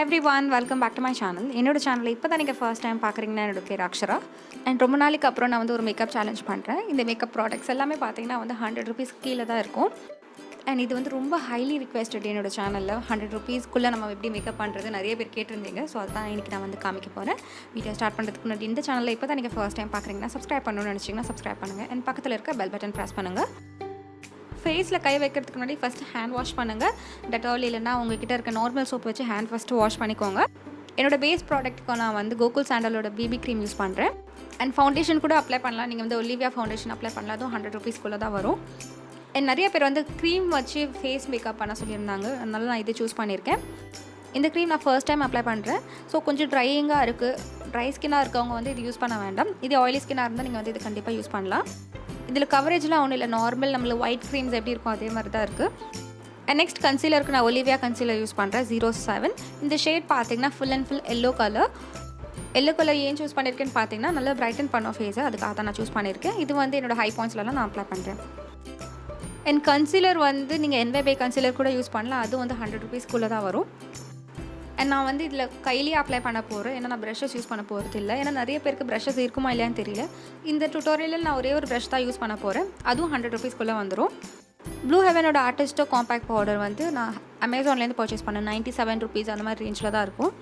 Hi everyone, welcome back to my channel. என்னோட சேனலை இப்போ தான் நீங்கள் ஃபர்ஸ்ட் டைம் பார்க்குறீங்கன்னா என்னோட பேர் அக்ஷரா. அண்ட் ரொம்ப நாளைக்கு அப்புறம் நான் வந்து ஒரு மேக்கப் சேலஞ்ச் பண்ணுறேன். இந்த மேக்கப் ப்ராடக்ட்ஸ் எல்லாமே பார்த்தீங்கன்னா வந்து 100 rupees கீழே தான் இருக்கும். அண்ட் இது வந்து ரொம்ப ஹைலி ரிக்வெஸ்டட் என்னோட சேனலில் 100 rupeesக்குள்ளே நம்ம எப்படி மேக்கப் பண்ணுறது நிறைய பேர் கேட்டிருந்தீங்க. ஸோ அதுதான் இன்றைக்கி நான் வந்து காமிக்க போகிறேன். வீடியோ ஸ்டார்ட் பண்ணுறதுக்கு முன்னாடி இந்த சேனலில் இப்போ தான் நீங்கள் ஃபர்ஸ்ட் டைம் பார்க்குறீங்கன்னா சப்ஸ்கிரைப் பண்ணணும்னு நினச்சிங்கன்னா சப்ஸ்கிரைப் பண்ணுங்கள். அண்ட் பக்கத்தில் இருக்க பெல் பட்டன் ப்ரெஸ் பண்ணுங்கள். ஃபேஸில் கை வைக்கிறதுக்கு முன்னாடி ஃபஸ்ட்டு ஹேண்ட் வாஷ் பண்ணுங்கள். டெட்டால் இல்லைன்னா உங்கள்கிட்ட இருக்க நார்மல் சோப் வச்சு ஹேண்ட் ஃபஸ்ட்டு வாஷ் பண்ணிக்கோங்க. என்னோட பேஸ் ப்ராடக்ட்டுக்கு நான் வந்து கோகுல் சாண்டலோட BB க்ரீம் யூஸ் பண்ணுறேன். அண்ட் ஃபவுண்டேஷன் கூட அப்ளை பண்ணலாம். நீங்கள் வந்து ஒலிவியா ஃபவுண்டேஷன் அப்ளை பண்ணலாம். அதுவும் 100 rupeesக்குள்ளே தான் வரும். அண்ட் நிறைய பேர் வந்து க்ரீம் வச்சு ஃபேஸ் மேக்கப் பண்ண சொல்லியிருந்தாங்க. அதனால நான் இதை சூஸ் பண்ணியிருக்கேன். இந்த க்ரீம் நான் ஃபர்ஸ்ட் டைம் அப்ளை பண்ணுறேன். ஸோ கொஞ்சம் ட்ரையிங்காக இருக்குது. ட்ரை ஸ்கின்னாக இருக்கவங்க வந்து இது யூஸ் பண்ண வேண்டாம். இது ஆயிலி ஸ்கின்னாக இருந்தால் நீங்கள் வந்து இது கண்டிப்பாக யூஸ் பண்ணலாம். இதில் கவரேஜ்லாம் ஒன்றும் இல்லை, நார்மல் நம்மளுக்கு ஒயிட் க்ரீம்ஸ் எப்படி இருக்கும் அதே மாதிரி தான் இருக்குது. அண்ட் நெக்ஸ்ட் கன்சீலருக்கு நான் ஒலிவியா கன்சீலர் யூஸ் பண்ணுறேன் 07. இந்த ஷேட் பார்த்தீங்கன்னா full and full yellow colour. Yellow colour ஏன் சூஸ் பண்ணியிருக்கேன்னு பார்த்தீங்கன்னா நல்லா பிரைட்டன் பண்ண ஃபேஸை, அதுக்காக தான் நான் சூஸ் பண்ணியிருக்கேன். இது வந்து என்னோட ஹை பாயிண்ட்ஸ்லாம் நான் அப்ளை பண்ணுறேன். அண்ட் கன்சீலர் வந்து நீங்கள் NYB கன்சீலர் கூட யூஸ் பண்ணலாம். அது வந்து 100 rupeesக்குள்ளே தான் வரும். அண்ட் நான் வந்து இதில் கையிலேயே அப்ளை பண்ண போகிறேன். ஏன்னா நான் ப்ரஷஸ் யூஸ் பண்ண போகிறது இல்லை. ஏன்னா நிறைய பேருக்கு ப்ரஷஸ் இருக்குமா இல்லையான்னு தெரியல. இந்த டுட்டோரியலில் நான் ஒரே ஒரு ப்ரஷ் தான் யூஸ் பண்ண போகிறேன். அதுவும் 100 rupeesக்குள்ளே வந்துடும். ப்ளூ ஹெவனோட ஆர்டிஸ்டோ காம்பேக்ட் பவுடர் வந்து நான் அமேசான்லேருந்து பர்ச்சேஸ் பண்ணேன். 97 rupees அந்த மாதிரி ரேஞ்சில் தான் இருக்கும்.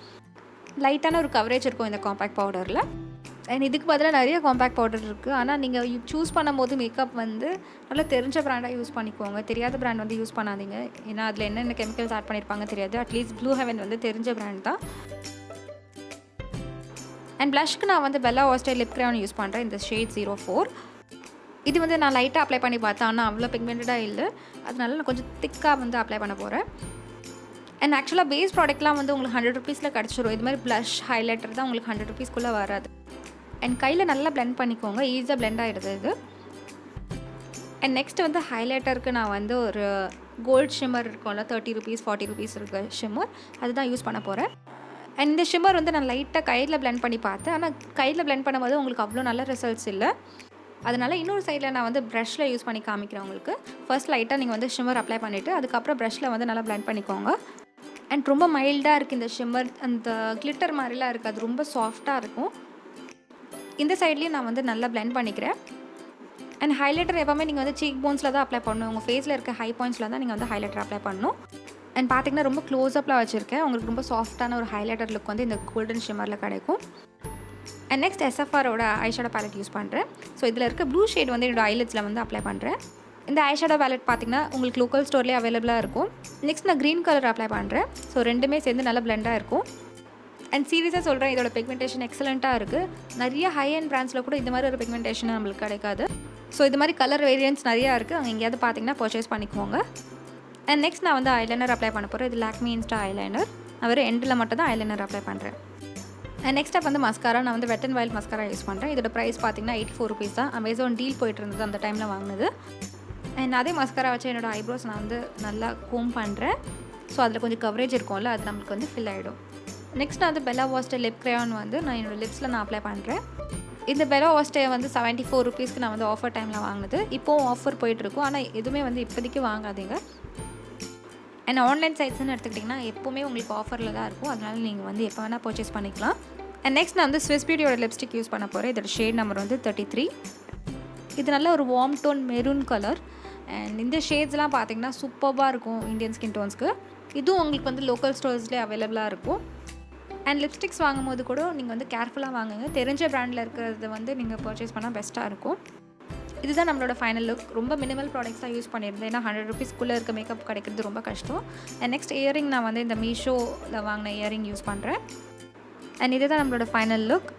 லைட்டான ஒரு கவரேஜ் இருக்கும் இந்த காம்பேக்ட் பவுடரில். அண்ட் இதுக்கு பதிலாக நிறைய காம்பேக்ட் பவுடர் இருக்குது. ஆனால் நீங்கள் சூஸ் பண்ணும்போது மேக்கப் வந்து நல்லா தெரிஞ்ச ப்ராண்டாக யூஸ் பண்ணிக்கோங்க. தெரியாத ப்ராண்ட் வந்து யூஸ் பண்ணாதீங்க. ஏன்னா அதில் என்னென்ன கெமிக்கல்ஸ் ஆட் பண்ணியிருப்பாங்க தெரியாது. அட்லீஸ்ட் ப்ளூ ஹெவன் வந்து தெரிஞ்ச ப்ராண்ட் தான். அண்ட் ப்ளஷ்க்கு நான் வந்து Bella waste lip crayon use பண்ணுறேன். இந்த ஷேட் 04. இது வந்து நான் லைட்டாக அப்ளை பண்ணி பார்த்தேன். ஆனால் அவ்வளோ பிக்மெண்டடாக இல்லை. அதனால நான் கொஞ்சம் திக்காக வந்து அப்ளை பண்ண போகிறேன். அண்ட் ஆக்சுவலாக பேஸ் ப்ராடக்ட்லாம் வந்து உங்களுக்கு 100 rupeesல கிடச்சிரும். இது மாதிரி ப்ளஷ் ஹைலைட்டர் தான் உங்களுக்கு 100 rupeesக்குள்ளே வராது. அண்ட் கையில் நல்லா பிளெண்ட் பண்ணிக்கோங்க. ஈஸியாக பிளெண்ட் ஆகிடுது இது. அண்ட் நெக்ஸ்ட் வந்து ஹைலைட்டருக்கு நான் வந்து ஒரு கோல்ட் ஷிம்மர் இருக்கும்ல, 30 rupees 40 rupees இருக்க ஷிம்மர், அதுதான் யூஸ் பண்ண போகிறேன். அண்ட் இந்த ஷிம்மர் வந்து நான் லைட்டாக கையில் பிளெண்ட் பண்ணி பார்த்தேன். ஆனால் கையில் பிளெண்ட் பண்ணும்போது உங்களுக்கு அவ்வளோ நல்ல ரிசல்ட்ஸ் இல்லை. அதனால் இன்னொரு சைடில் நான் வந்து ப்ரஷில் யூஸ் பண்ணி காமிக்கிறேன் உங்களுக்கு. ஃபர்ஸ்ட் லைட்டாக நீங்கள் வந்து ஷிம்மர் அப்ளை பண்ணிவிட்டு அதுக்கப்புறம் ப்ரஷில் வந்து நல்லா பிளெண்ட் பண்ணிக்கோங்க. அண்ட் ரொம்ப மைல்டாக இருக்குது இந்த ஷிம்மர். அந்த கிளிட்டர் மாதிரிலாம் இருக்குது. அது ரொம்ப சாஃப்டாக இருக்கும். இந்த சைட்லேயும் நான் வந்து நல்லா பிளெண்ட் பண்ணிக்கிறேன். அண்ட் ஹைலைட்டர் எப்போவுமே நீங்கள் வந்து சீக் போன்ஸில் தான் அப்ளை பண்ணணும். உங்கள் ஃபேஸில் இருக்க ஹை பாயிண்ட்ஸில் தான் நீங்கள் வந்து ஹைலைட்டர் அப்ளை பண்ணணும். அண்ட் பார்த்திங்கன்னா ரொம்ப க்ளோஸ்அப்பில் வச்சுருக்கேன். உங்களுக்கு ரொம்ப சாஃப்டான ஒரு ஹைலைட்டர் லுக் வந்து இந்த கோல்டன் ஷிம்மரில் கிடைக்கும். அண்ட் நெக்ஸ்ட் SFRோட ஐஷேடோ பேலட் யூஸ் பண்ணுறேன். ஸோ இதில் இருக்க ப்ளூ ஷேட் வந்து என்னோட ஐலட்ஸில் வந்து அப்ளை பண்ணுறேன். இந்த ஐஷேடோ பேலட் பார்த்திங்கன்னா உங்களுக்கு லோக்கல் ஸ்டோர்லேயே அவைலபிளாக இருக்கும். நெக்ஸ்ட் நான் க்ரீன் கலர் அப்ளை பண்ணுறேன். ஸோ ரெண்டுமே சேர்ந்து நல்லா பிளெண்டாக இருக்கும். அண்ட் சீரியஸாக சொல்கிறேன், இதோட பிக்மெண்டேஷன் எக்ஸலண்ட்டாக இருக்குது. நிறைய ஹை அண்ட் பிராண்ட்ஸில் கூட இந்த மாதிரி ஒரு பிக்மெண்டேஷன் நம்மளுக்கு கிடைக்காது. ஸோ இது மாதிரி கலர் வேரியன்ட்ஸ் நிறையா இருக்குது. அங்கே எங்கேயாவது பார்த்தீங்கன்னா பர்ச்சேஸ் பண்ணிக்கோங்க. அண்ட் நெக்ஸ்ட் நான் வந்து ஐலைனர் அப்ளை பண்ண போகிறேன். இது lakme insta eyeliner. நான் வேறு எண்டில் மட்டும் தான் ஐலைனர் அப்ளை பண்ணுறேன். அண்ட் நெக்ஸ்ட் அப் வந்து மஸ்காரா. நான் வந்து வெட் அண்ட் வைல்ட் மஸ்காரா யூஸ் பண்ணுறேன். இதோட ப்ரைஸ் பார்த்தீங்கன்னா 84 rupees தான். அமேசான் டீல் போயிட்டு இருந்தது அந்த டைமில் வாங்கினது. அண்ட் அதே மஸ்காரா வச்சு என்னோடய ஐப்ரோஸ் நான் வந்து நல்லா கோம் பண்ணுறேன். ஸோ அதில் கொஞ்சம் கவரேஜ் இருக்கும்ல, அது நம்மளுக்கு வந்து ஃபில் ஆகிடும். நெக்ஸ்ட் நான் வந்து பெல்லா வாஸ்டே லிப் கிரேயான் வந்து நான் என்னோடய லிப்ஸில் நான் அப்ளை பண்ணுறேன். இந்த பெல்லா வாஸ்டே வந்து 74 rupeesக்கு நான் வந்து ஆஃபர் டைமில் வாங்கினது. இப்போவும் ஆஃபர் போயிட்டுருக்கும். ஆனால் எதுவுமே வந்து இப்போதைக்கு வாங்காதீங்க. அண்ட் ஆன்லைன் சைட்ஸ்ன்னு எடுத்துக்கிட்டிங்கன்னா எப்போவுமே உங்களுக்கு ஆஃபரில் தான் இருக்கும். அதனால் நீங்கள் வந்து எப்போ வேணால் பர்ச்சேஸ் பண்ணிக்கலாம். அண்ட் நெக்ஸ்ட் நான் வந்து ஸ்விஸ் பியூட்டியோட லிப்ஸ்டிக் யூஸ் பண்ண போகிறேன். இதோட ஷேட் நம்பர் வந்து 33. இது நல்ல ஒரு warm tone maroon colour. And இந்த ஷேட்ஸ்லாம் பார்த்திங்கன்னா சூப்பராக இருக்கும் இந்தியன் ஸ்கின் டோன்ஸ்க்கு. இதுவும் உங்களுக்கு வந்து லோக்கல் ஸ்டோர்ஸ்லேயே அவைலபிளாக இருக்கும். அண்ட் லிப்ஸ்டிக்ஸ் வாங்கும்போது கூட நீங்கள் வந்து கேர்ஃபுல்லாக வாங்குங்க. தெரிஞ்ச ப்ராண்டில் இருக்கிறத வந்து நீங்கள் பர்ச்சேஸ் பண்ணால் பெஸ்ட்டாக இருக்கும். இதுதான் நம்மளோட ஃபைனல் லுக். ரொம்ப மினிமல் ப்ராடக்ட்ஸ் தான் யூஸ் பண்ணியிருந்தேன். ஏன்னா 100 rupeesக்குள்ளே இருக்க மேக்கப் கிடைக்கிறது ரொம்ப கஷ்டம். அண்ட் நெக்ஸ்ட் இயரிங் நான் வந்து இந்த மீஷோவில் வாங்கின இயரிங் யூஸ் பண்ணுறேன். அண்ட் இதுதான் நம்மளோட ஃபைனல் லுக்.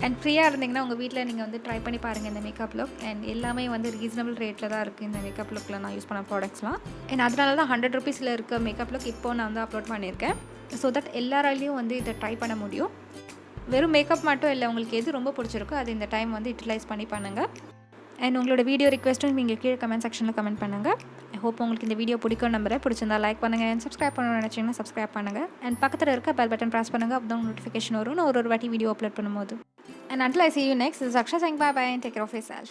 அண்ட் ஃப்ரீயாக இருந்தீங்கன்னா உங்கள் வீட்டில் நீங்கள் வந்து ட்ரை பண்ணி பாருங்கள் இந்த மேக்கப் லுக். அண்ட் எல்லாமே வந்து ரீசனபிள் ரேட்டில் தான் இருக்குது இந்த மேக்கப் லுக்கில் நான் யூஸ் பண்ண ப்ராடக்ட்ஸ்லாம். அண்ட் அதனால தான் 100 rupeesல இருக்க மேக்கப் லுக் இப்போ நான் வந்து அப்லோட் பண்ணியிருக்கேன். ஸோ தட் எல்லாராலையும் வந்து இதை ட்ரை பண்ண முடியும். வெறும் மேக்கப் மட்டும் இல்லை, உங்களுக்கு எது ரொம்ப பிடிச்சிருக்கோ அது இந்த டைம் வந்து யூட்டிலைஸ் பண்ணி பண்ணுங்கள். அண்ட் உங்களோட வீடியோ ரிக்வெஸ்ட்டும் நீங்கள் கீழே கமெண்ட் செக்ஷனில் கமெண்ட் பண்ணுங்கள். ஐ ஹோப் உங்களுக்கு இந்த வீடியோ பிடிக்கும் நம்புறேன். பிடிச்சிருந்தா லைக் பண்ணுங்கள். அண்ட் சப்ஸ்கிரைப் பண்ணணும்னு நினச்சிங்கன்னா சப்ஸ்கிரைப் பண்ணுங்கள். அண்ட் பக்கத்தில் இருக்க பெல் பட்டன் ப்ரெஸ் பண்ணுங்கள். அப்போ தான் நோட்டிஃபிகேஷன் வரும் நான் ஒரு வாட்டி வீடியோ அப்லோட் பண்ணும்போது. And until I see you next, this is Akshara saying bye bye and take care of yourself.